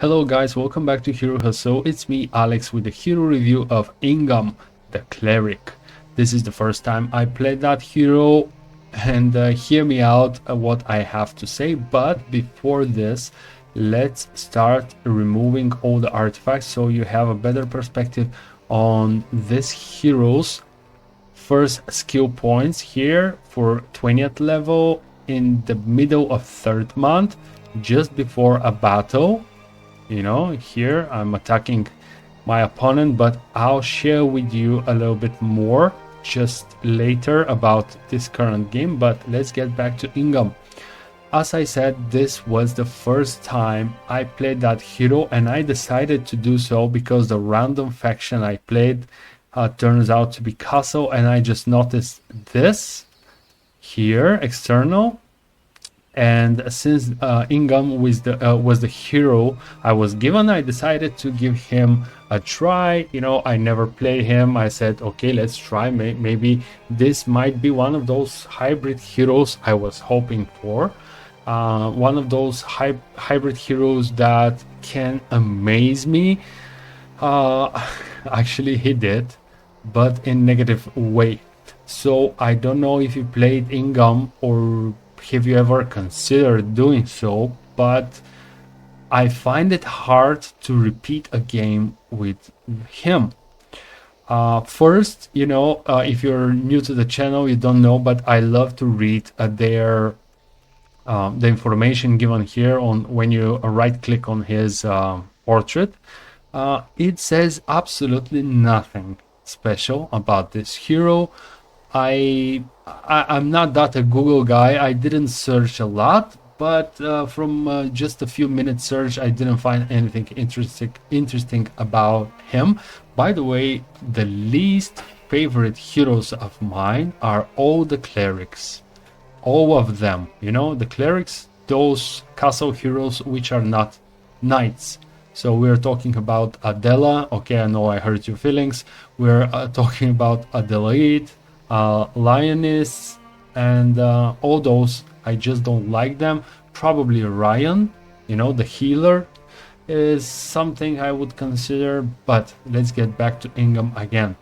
Hello guys, welcome back to Hero Hustle. It's me, Alex, with the hero review of Ingham, the cleric. This is the first time I played that hero, and hear me out what I have to say. But before this, let's start removing all the artifacts so you have a better perspective on this hero's first skill points here for 20th level in the middle of 3rd month, just before a battle. You know, here I'm attacking my opponent, but I'll share with you a little bit more just later about this current game. But let's get back to Ingham. As I said, this was the first time I played that hero, and I decided to do so because the random faction I played turns out to be Castle, and I just noticed this here, external. And since Ingham was the hero I was given, I decided to give him a try. You know, I never played him. I said, okay, let's try. Maybe this might be one of those hybrid heroes I was hoping for. One of those hybrid heroes that can amaze me. Actually, he did, but in negative way. So I don't know if you played Ingham or have you ever considered doing so, but I find it hard to repeat a game with him. First, you know, if you're new to the channel, you don't know, but I love to read the information given here on when you right click on his portrait. It says absolutely nothing special about this hero. I'm not that a Google guy. I didn't search a lot, but from just a few minutes search, I didn't find anything interesting about him. By the way, the least favorite heroes of mine are all the clerics, all of them. You know, the clerics, those castle heroes which are not knights. So we're talking about Adela. Okay, I know I hurt your feelings. We're talking about Adelaide, Lioness, and all those. I just don't like them. Probably Ryan, you know, the healer, is something I would consider. But let's get back to Ingham again.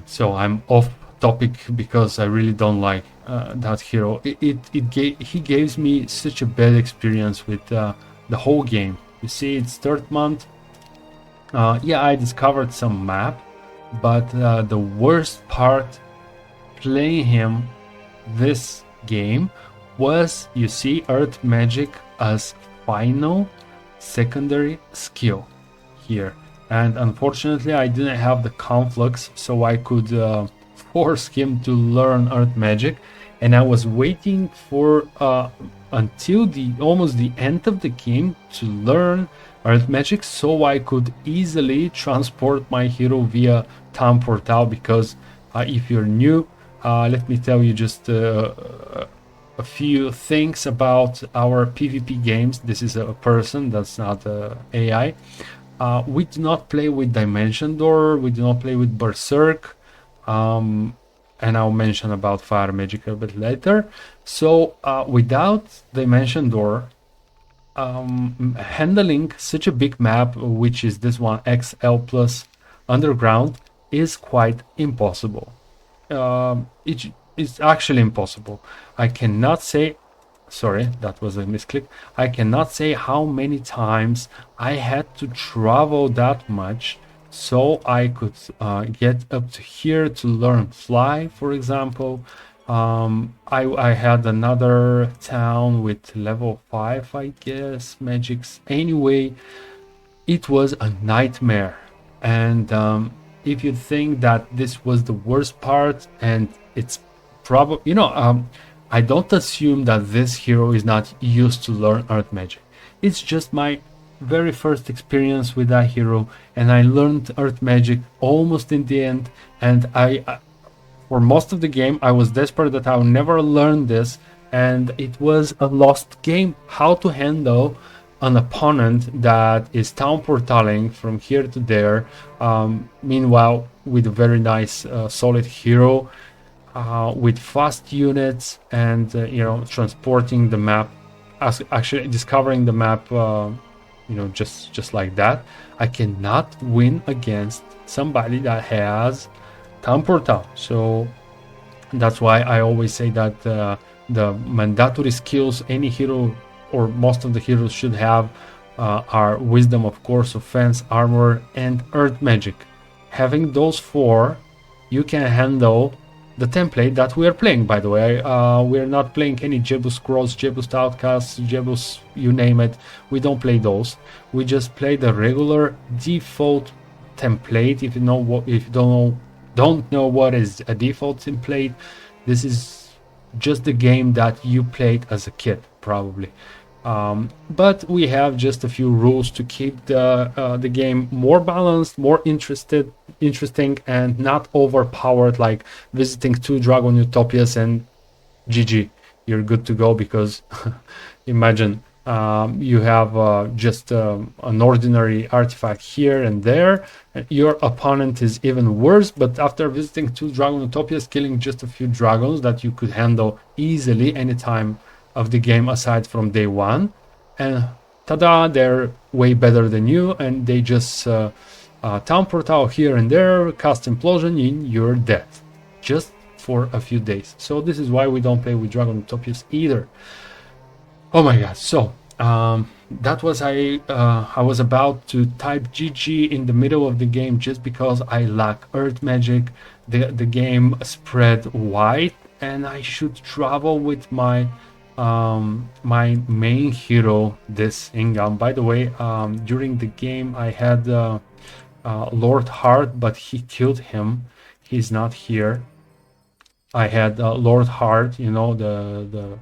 So I'm off topic because I really don't like that hero. He gives me such a bad experience with the whole game. You see, it's 3rd month. Yeah, I discovered some map, but the worst part playing him this game was, you see, Earth Magic as final secondary skill here. And unfortunately, I didn't have the conflux, so I could force him to learn Earth Magic. And I was waiting for until almost the end of the game to learn Earth Magic, so I could easily transport my hero via Town Portal. Because if you're new, let me tell you just a few things about our PvP games. This is a person, that's not AI. We do not play with Dimension Door, we do not play with Berserk, and I'll mention about Fire Magic a bit later. So without Dimension Door, handling such a big map, which is this one, XL plus Underground, is quite impossible. It's actually impossible. I cannot say, sorry, that was a misclick. I cannot say how many times I had to travel that much so I could get up to here to learn fly, for example. I had another town with level 5, I guess, magics. Anyway, it was a nightmare. And if you think that this was the worst part, and it's probably, you know, I don't assume that this hero is not used to learn Earth Magic. It's just my very first experience with that hero, and I learned Earth Magic almost in the end, and for most of the game I was desperate that I would never learn this, and it was a lost game. How to handle an opponent that is town portaling from here to there, meanwhile with a very nice solid hero, with fast units, and you know, transporting the map, actually discovering the map just like that. I cannot win against somebody that has town portal. So that's why I always say that the mandatory skills any hero or most of the heroes should have are wisdom, of course, offense, armor, and earth magic. Having those four, you can handle the template that we are playing. By the way, we're not playing any Jebus Scrolls, Jebus Outcasts, Jebus, you name it. We don't play those. We just play the regular default template. If you know what, if you don't know what is a default template, this is just the game that you played as a kid, probably. But we have just a few rules to keep the game more balanced, more interesting, and not overpowered, like visiting 2 Dragon Utopias and GG, you're good to go. Because imagine you have just an ordinary artifact here and there. Your opponent is even worse, but after visiting 2 Dragon Utopias, killing just a few dragons that you could handle easily anytime of the game aside from day one, and tada, they're way better than you, and they just town portal here and there, cast implosion, in you're dead just for a few days. So this is why we don't play with Dragon Utopias either. Oh my god. So that was I was about to type GG in the middle of the game just because I lack earth magic. The game spread wide, and I should travel with my main hero, this Ingham. By the way, during the game I had Lord Hart, but he killed him. He's not here. I had Lord Hart, the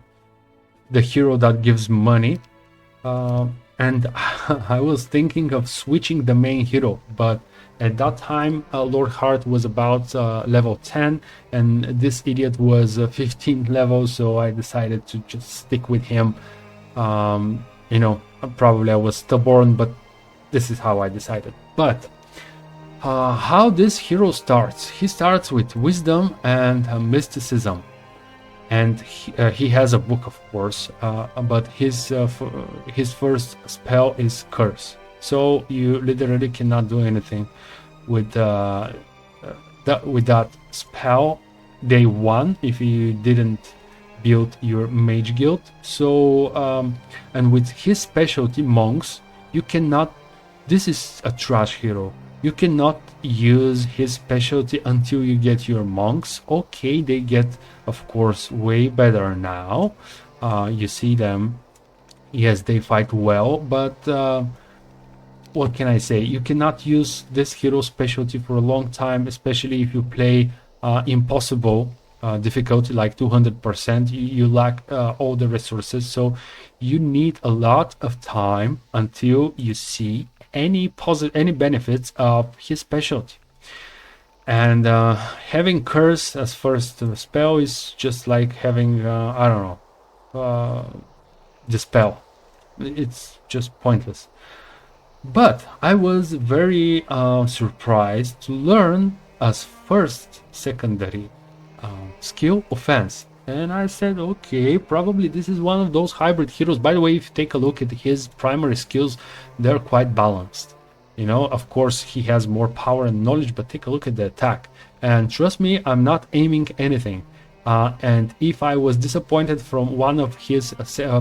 hero that gives money, and I was thinking of switching the main hero, but at that time Lord Hart was about level 10 and this idiot was 15 level, so I decided to just stick with him. Probably I was stubborn, but this is how I decided. But how this hero starts, he starts with wisdom and mysticism, and he has a book, of course, but his first spell is curse. So you literally cannot do anything with that spell day one if you didn't build your mage guild. So and with his specialty monks, you cannot. This is a trash hero. You cannot use his specialty until you get your monks. Okay, they get, of course, way better now. You see them. Yes, they fight well, but what can I say? You cannot use this hero specialty for a long time, especially if you play impossible difficulty like 200%. You lack all the resources, so you need a lot of time until you see any benefits of his specialty. And having curse as first spell is just like having I don't know, dispel. It's just pointless. But I was very surprised to learn as first secondary skill offense. And I said, okay, probably this is one of those hybrid heroes. By the way, if you take a look at his primary skills, they're quite balanced. Of course, he has more power and knowledge, but take a look at the attack. And trust me, I'm not aiming anything. And if I was disappointed from one of his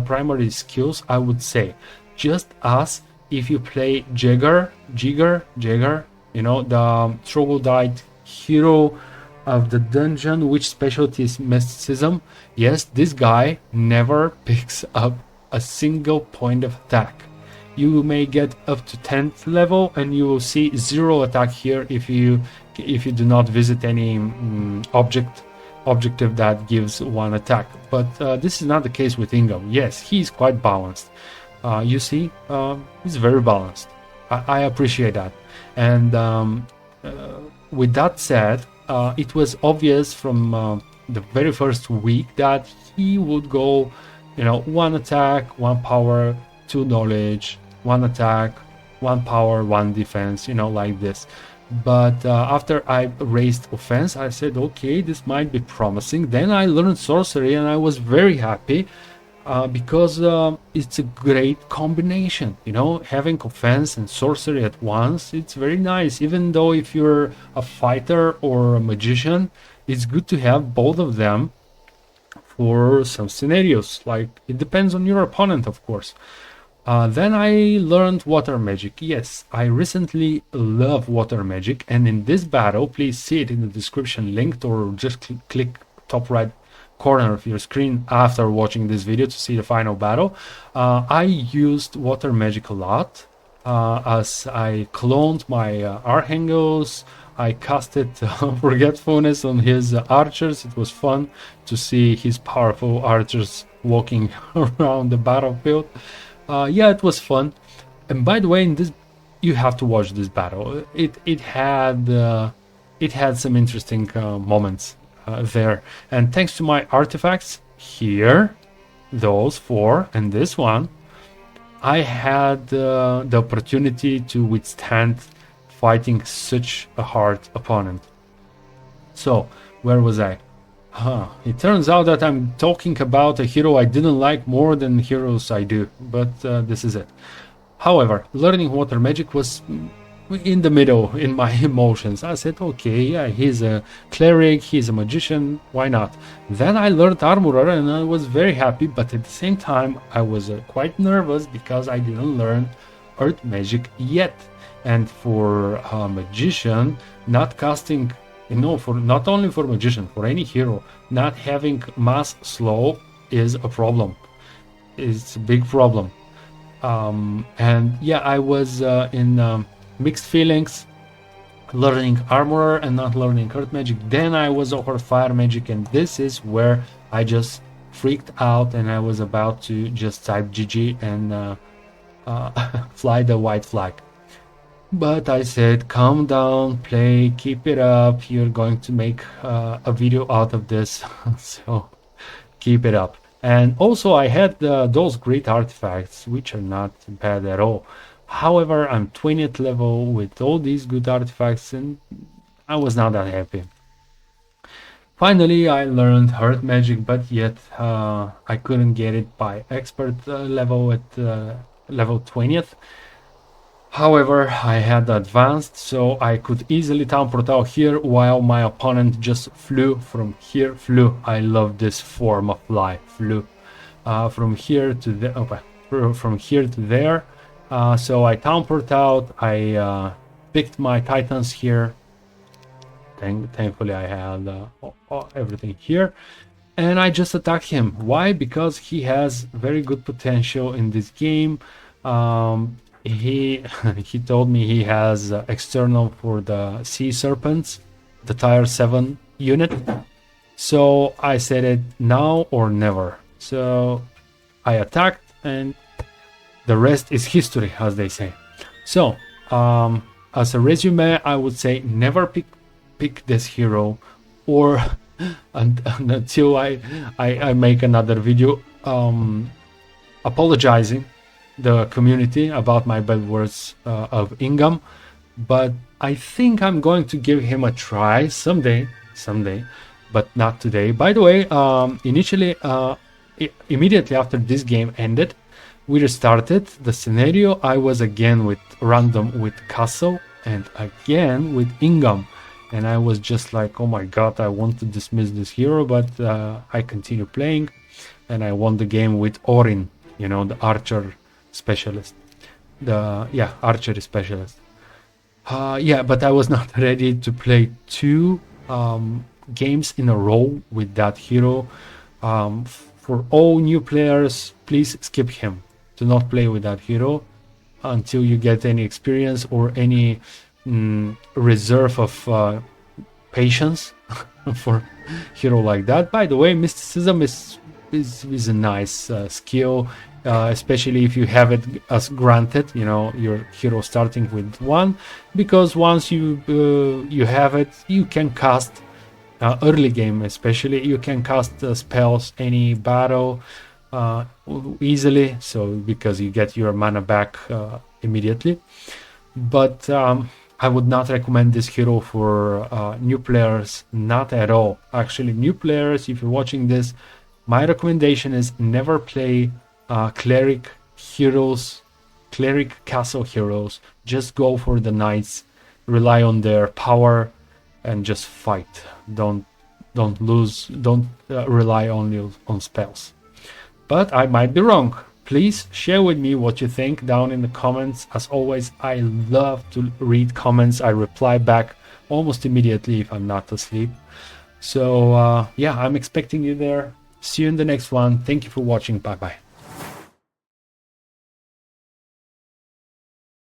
primary skills, I would say, just as if you play Jagger, the troglodyte hero of the dungeon, which specialty is mysticism. Yes, this guy never picks up a single point of attack. You may get up to 10th level and you will see 0 attack here if you do not visit any objective that gives 1 attack. But this is not the case with Ingham. Yes, he's quite balanced. You see, he's very balanced. I appreciate that. And with that said, it was obvious from the very first week that he would go, 1 attack, 1 power, 2 knowledge, 1 attack, 1 power, 1 defense, like this. But after I raised offense, I said, okay, this might be promising. Then I learned sorcery and I was very happy. because it's a great combination. You know, having offense and sorcery at once, it's very nice. Even though if you're a fighter or a magician, it's good to have both of them for some scenarios. Like, it depends on your opponent, of course. Then I learned water magic. Yes, I recently love water magic, and in this battle, please see it in the description linked, or just click top right corner of your screen after watching this video to see the final battle. I used water magic a lot, as I cloned my Archangels. I casted Forgetfulness on his archers. It was fun to see his powerful archers walking around the battlefield. Yeah, it was fun. And by the way, in this, you have to watch this battle. It had some interesting moments there. And thanks to my artifacts here, those four and this one, I had the opportunity to withstand fighting such a hard opponent. So, where was I? It turns out that I'm talking about a hero I didn't like more than heroes I do, but this is it. However, learning water magic was in the middle in my emotions. I said, okay, yeah, he's a cleric, he's a magician, why not? Then I learned armorer and I was very happy, but at the same time I was quite nervous because I didn't learn earth magic yet. And for a magician, not casting, for not only for magician, for any hero, not having mass slow is a problem. It's a big problem. And yeah, I was in mixed feelings, learning armorer and not learning earth magic. Then I was over fire magic, and this is where I just freaked out, and I was about to just type GG and fly the white flag. But I said, calm down, play, keep it up. You're going to make a video out of this, so keep it up. And also I had those great artifacts, which are not bad at all. However, I'm 20th level with all these good artifacts, and I was not that happy. Finally, I learned earth magic, but yet I couldn't get it by expert level at level 20th. However, I had advanced, so I could easily teleport out here while my opponent just flew from here. I love this form of fly. Flew from here to there. From here to there. So I teleport out. I picked my titans here. Thankfully, I had everything here. And I just attacked him. Why? Because he has very good potential in this game. He told me he has external for the sea serpents, the tier 7 unit. So I said it now or never. So I attacked, and the rest is history, as they say. So as a resume, I would say never pick this hero, or until I make another video apologizing the community about my bad words of Ingham. But I think I'm going to give him a try someday, but not today. By the way, initially, immediately after this game ended, we restarted the scenario. I was again with random with Castle and again with Ingham, and I was just like, oh my god, I want to dismiss this hero, but I continue playing, and I won the game with Orin, you know, the archer specialist, archery specialist. But I was not ready to play two games in a row with that hero. For all new players, please skip him. Do not play with that hero until you get any experience or any reserve of patience for hero like that. By the way, mysticism is a nice skill, especially if you have it as granted, you know, your hero starting with one, because once you have it, you can cast early game, especially you can cast spells any battle easily, so because you get your mana back immediately. But I would not recommend this hero for new players, not at all. Actually, new players, if you're watching this, My recommendation is never play cleric heroes, cleric castle heroes. Just go for the knights, rely on their power, and just fight. Don't lose. Don't rely only on spells. But I might be wrong. Please share with me what you think down in the comments. As always, I love to read comments. I reply back almost immediately if I'm not asleep. So yeah, I'm expecting you there. See you in the next one. Thank you for watching. Bye bye.